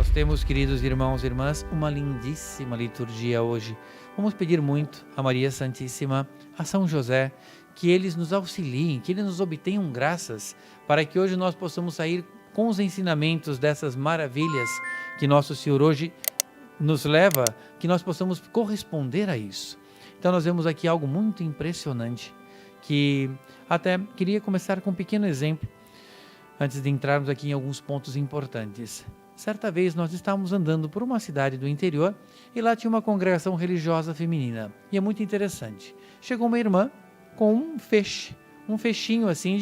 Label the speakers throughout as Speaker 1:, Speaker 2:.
Speaker 1: Nós temos, queridos irmãos e irmãs, uma lindíssima liturgia hoje. Vamos pedir muito a Maria Santíssima, a São José, que eles nos auxiliem, que eles nos obtenham graças, para que hoje nós possamos sair com os ensinamentos dessas maravilhas que Nosso Senhor hoje nos leva, que nós possamos corresponder a isso. Então nós vemos aqui algo muito impressionante, que até queria começar com um pequeno exemplo, antes de entrarmos aqui em alguns pontos importantes. Certa vez nós estávamos andando por uma cidade do interior e lá tinha uma congregação religiosa feminina. E é muito interessante. Chegou uma irmã com um fechinho assim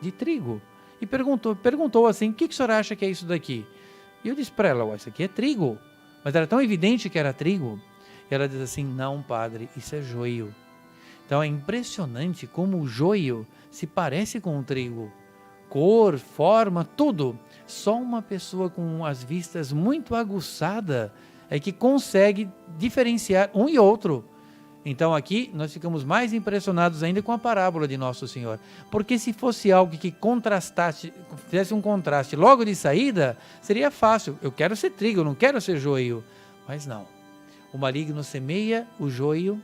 Speaker 1: de trigo. E perguntou assim, o que a senhora acha que é isso daqui? E eu disse para ela, isso aqui é trigo. Mas era tão evidente que era trigo. E ela diz assim, não padre, isso é joio. Então é impressionante como o joio se parece com o trigo. Cor, forma, tudo. Só uma pessoa com as vistas muito aguçadas é que consegue diferenciar um e outro. Então aqui nós ficamos mais impressionados ainda com a parábola de Nosso Senhor. Porque se fosse algo que contrastasse, fizesse um contraste logo de saída, seria fácil. Eu quero ser trigo, eu não quero ser joio. Mas não. O maligno semeia o joio,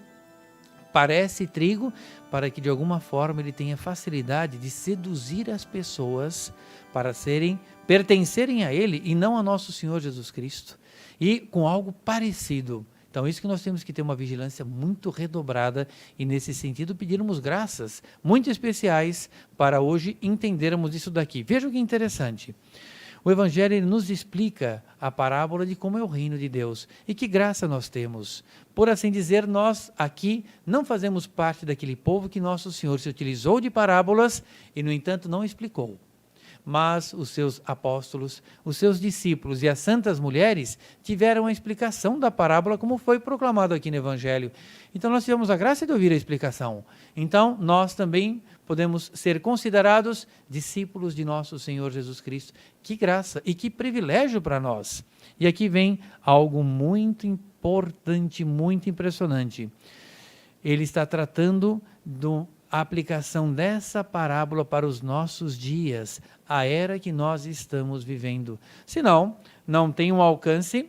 Speaker 1: parece trigo, para que de alguma forma ele tenha facilidade de seduzir as pessoas para pertencerem a ele e não a Nosso Senhor Jesus Cristo. E com algo parecido. Então isso que nós temos que ter uma vigilância muito redobrada e nesse sentido pedirmos graças muito especiais para hoje entendermos isso daqui. Veja que interessante. O Evangelho ele nos explica a parábola de como é o reino de Deus e que graça nós temos. Por assim dizer, nós aqui não fazemos parte daquele povo que Nosso Senhor se utilizou de parábolas e, no entanto, não explicou. Mas os seus apóstolos, os seus discípulos e as santas mulheres tiveram a explicação da parábola como foi proclamado aqui no Evangelho. Então nós tivemos a graça de ouvir a explicação. Então nós também podemos ser considerados discípulos de Nosso Senhor Jesus Cristo. Que graça e que privilégio para nós. E aqui vem algo muito importante, muito impressionante. Ele está tratando a aplicação dessa parábola para os nossos dias, a era que nós estamos vivendo. Senão, não tem um alcance,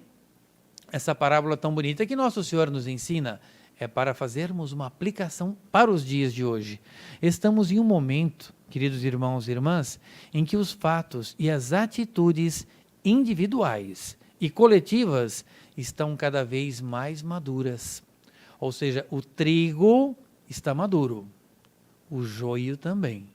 Speaker 1: essa parábola tão bonita que Nosso Senhor nos ensina, é para fazermos uma aplicação para os dias de hoje. Estamos em um momento, queridos irmãos e irmãs, em que os fatos e as atitudes individuais e coletivas estão cada vez mais maduras. Ou seja, o trigo está maduro. O joio também.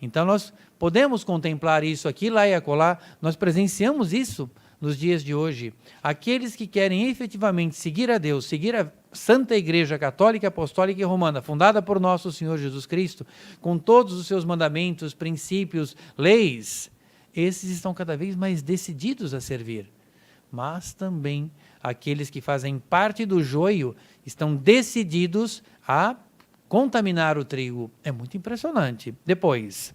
Speaker 1: Então nós podemos contemplar isso aqui, lá e acolá, nós presenciamos isso nos dias de hoje. Aqueles que querem efetivamente seguir a Deus, seguir a Santa Igreja Católica, Apostólica e Romana, fundada por Nosso Senhor Jesus Cristo, com todos os seus mandamentos, princípios, leis, esses estão cada vez mais decididos a servir. Mas também aqueles que fazem parte do joio estão decididos a contaminar o trigo. É muito impressionante. Depois,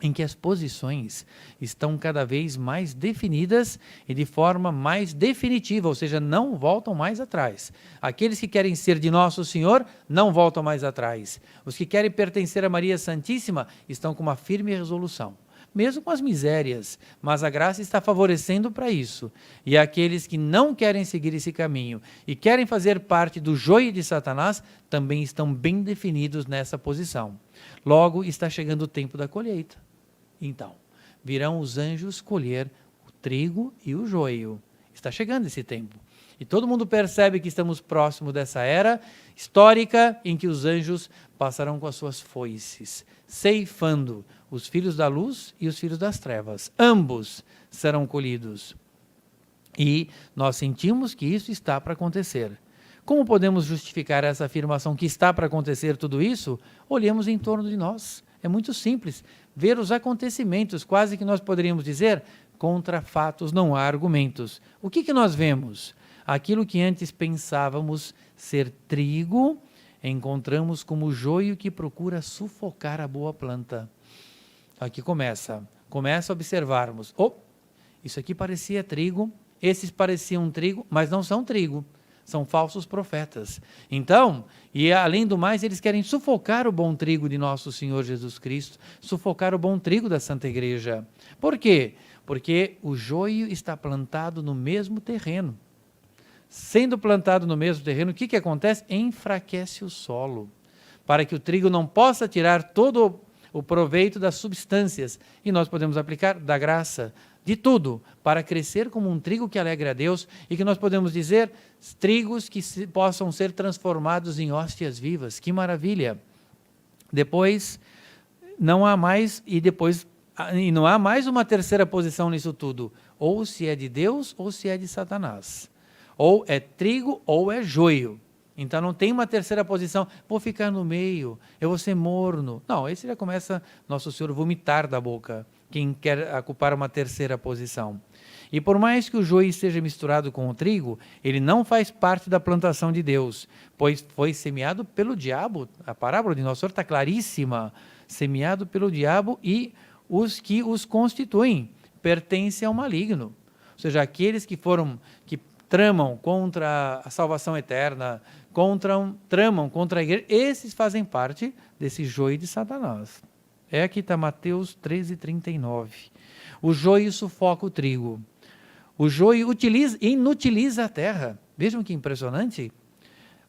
Speaker 1: em que as posições estão cada vez mais definidas e de forma mais definitiva, ou seja, não voltam mais atrás. Aqueles que querem ser de Nosso Senhor não voltam mais atrás. Os que querem pertencer a Maria Santíssima estão com uma firme resolução. Mesmo com as misérias, mas a graça está favorecendo para isso. E aqueles que não querem seguir esse caminho e querem fazer parte do joio de Satanás, também estão bem definidos nessa posição. Logo está chegando o tempo da colheita. Então, virão os anjos colher o trigo e o joio. Está chegando esse tempo. E todo mundo percebe que estamos próximo dessa era histórica em que os anjos passarão com as suas foices, ceifando os filhos da luz e os filhos das trevas. Ambos serão colhidos. E nós sentimos que isso está para acontecer. Como podemos justificar essa afirmação que está para acontecer tudo isso? Olhemos em torno de nós. É muito simples. Ver os acontecimentos, quase que nós poderíamos dizer, contra fatos não há argumentos. O que nós vemos? Aquilo que antes pensávamos ser trigo, encontramos como joio que procura sufocar a boa planta. Aqui começa a observarmos, isso aqui parecia trigo, esses pareciam trigo, mas não são trigo, são falsos profetas. Então, e além do mais, eles querem sufocar o bom trigo de Nosso Senhor Jesus Cristo, sufocar o bom trigo da Santa Igreja. Por quê? Porque o joio está plantado no mesmo terreno. Sendo plantado no mesmo terreno, o que acontece? Enfraquece o solo, para que o trigo não possa tirar todo o proveito das substâncias. E nós podemos aplicar da graça, de tudo, para crescer como um trigo que alegre a Deus e que nós podemos dizer, trigos que possam ser transformados em hóstias vivas. Que maravilha! Depois, não há mais uma terceira posição nisso tudo. Ou se é de Deus ou se é de Satanás. Ou é trigo ou é joio. Então não tem uma terceira posição, vou ficar no meio, eu vou ser morno. Não, esse já começa Nosso Senhor vomitar da boca, quem quer ocupar uma terceira posição. E por mais que o joio esteja misturado com o trigo, ele não faz parte da plantação de Deus, pois foi semeado pelo diabo. A parábola de Nosso Senhor está claríssima, semeado pelo diabo, e os que os constituem pertencem ao maligno. Ou seja, aqueles que tramam contra a salvação eterna, tramam contra a igreja, esses fazem parte desse joio de Satanás. Aqui está Mateus 13:39. O joio sufoca o trigo. O joio inutiliza a terra. Vejam que impressionante.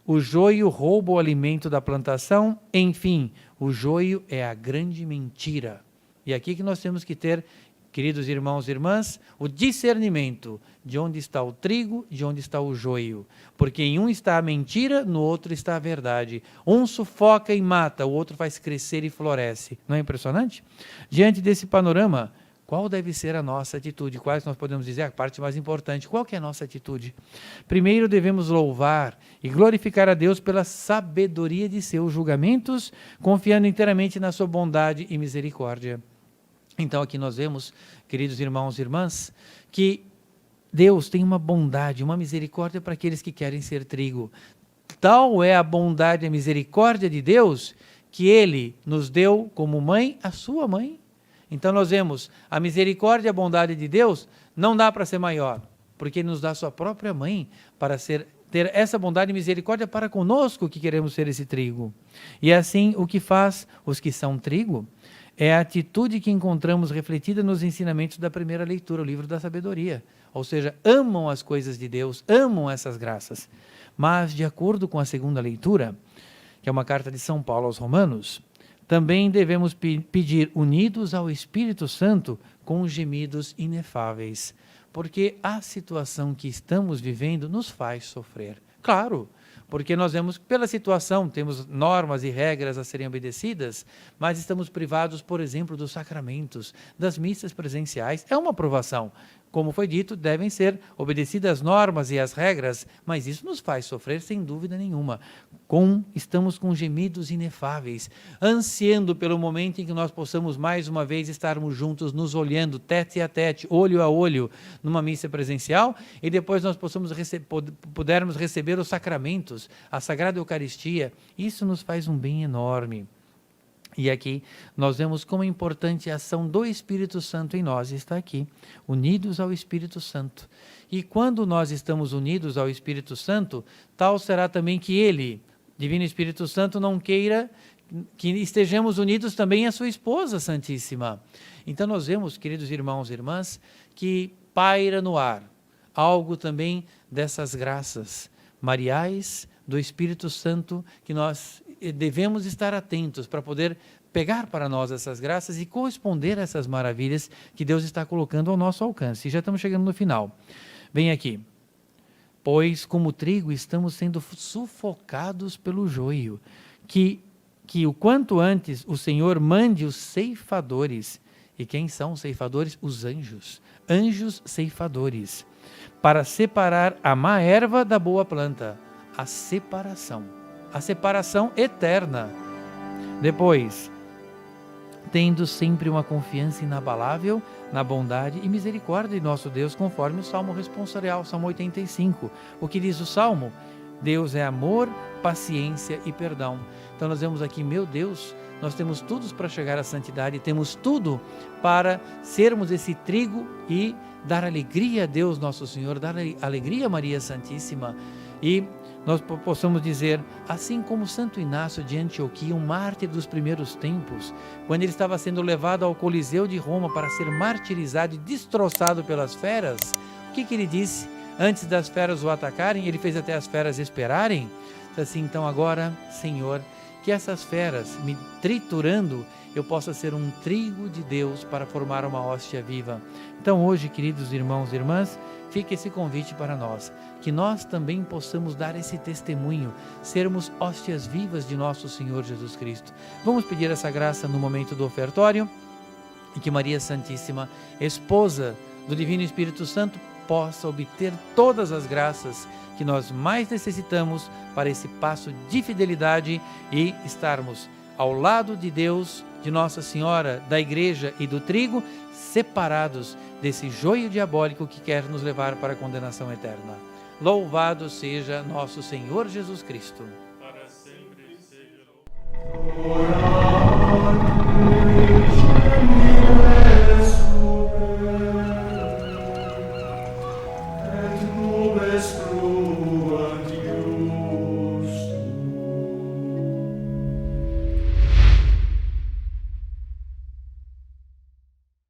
Speaker 1: O joio rouba o alimento da plantação. Enfim, o joio é a grande mentira. E aqui que nós temos que ter, queridos irmãos e irmãs, o discernimento de onde está o trigo, de onde está o joio. Porque em um está a mentira, no outro está a verdade. Um sufoca e mata, o outro faz crescer e floresce. Não é impressionante? Diante desse panorama, qual deve ser a nossa atitude? Quais nós podemos dizer a parte mais importante? Qual que é a nossa atitude? Primeiro devemos louvar e glorificar a Deus pela sabedoria de seus julgamentos, confiando inteiramente na sua bondade e misericórdia. Então aqui nós vemos, queridos irmãos e irmãs, que Deus tem uma bondade, uma misericórdia para aqueles que querem ser trigo. Tal é a bondade e a misericórdia de Deus, que Ele nos deu como mãe a sua mãe. Então nós vemos a misericórdia e a bondade de Deus, não dá para ser maior, porque Ele nos dá a sua própria mãe para ter essa bondade e misericórdia para conosco que queremos ser esse trigo. E assim o que faz os que são trigo é a atitude que encontramos refletida nos ensinamentos da primeira leitura, o livro da sabedoria. Ou seja, amam as coisas de Deus, amam essas graças. Mas, de acordo com a segunda leitura, que é uma carta de São Paulo aos Romanos, também devemos pedir unidos ao Espírito Santo com gemidos inefáveis, porque a situação que estamos vivendo nos faz sofrer. Claro, porque nós vemos que pela situação, temos normas e regras a serem obedecidas, mas estamos privados, por exemplo, dos sacramentos, das missas presenciais. É uma provação. Como foi dito, devem ser obedecidas as normas e as regras, mas isso nos faz sofrer sem dúvida nenhuma. Estamos com gemidos inefáveis, ansiando pelo momento em que nós possamos mais uma vez estarmos juntos, nos olhando, tete a tete, olho a olho, numa missa presencial, e depois nós pudermos receber os sacramentos, a Sagrada Eucaristia. Isso nos faz um bem enorme. E aqui nós vemos como é importante a ação do Espírito Santo em nós, está aqui, unidos ao Espírito Santo. E quando nós estamos unidos ao Espírito Santo, tal será também que Ele, Divino Espírito Santo, não queira que estejamos unidos também à sua esposa Santíssima. Então nós vemos, queridos irmãos e irmãs, que paira no ar algo também dessas graças mariais do Espírito Santo, que nós devemos estar atentos para poder pegar para nós essas graças e corresponder a essas maravilhas que Deus está colocando ao nosso alcance. E já estamos chegando no final. Vem aqui. Pois como trigo estamos sendo sufocados pelo joio, que o quanto antes o Senhor mande os ceifadores. E quem são os ceifadores? Os anjos. Anjos ceifadores. Para separar a má erva da boa planta. A separação eterna. Depois, tendo sempre uma confiança inabalável na bondade e misericórdia de nosso Deus, conforme o Salmo responsorial, Salmo 85. O que diz o Salmo? Deus é amor, paciência e perdão. Então nós vemos aqui, meu Deus, nós temos tudo para chegar à santidade, temos tudo para sermos esse trigo e dar alegria a Deus nosso Senhor, dar alegria a Maria Santíssima. E nós possamos dizer, assim como Santo Inácio de Antioquia, um mártir dos primeiros tempos, quando ele estava sendo levado ao Coliseu de Roma para ser martirizado e destroçado pelas feras, o que ele disse? Antes das feras o atacarem, ele fez até as feras esperarem. Assim, então agora, Senhor, que essas feras me triturando, eu possa ser um trigo de Deus para formar uma hóstia viva. Então hoje, queridos irmãos e irmãs, fica esse convite para nós, que nós também possamos dar esse testemunho, sermos hóstias vivas de nosso Senhor Jesus Cristo. Vamos pedir essa graça no momento do ofertório, e que Maria Santíssima, esposa do Divino Espírito Santo, possa obter todas as graças que nós mais necessitamos para esse passo de fidelidade e estarmos ao lado de Deus, de Nossa Senhora, da Igreja e do trigo, separados desse joio diabólico que quer nos levar para a condenação eterna. Louvado seja nosso Senhor Jesus Cristo.
Speaker 2: Para sempre seja louvado.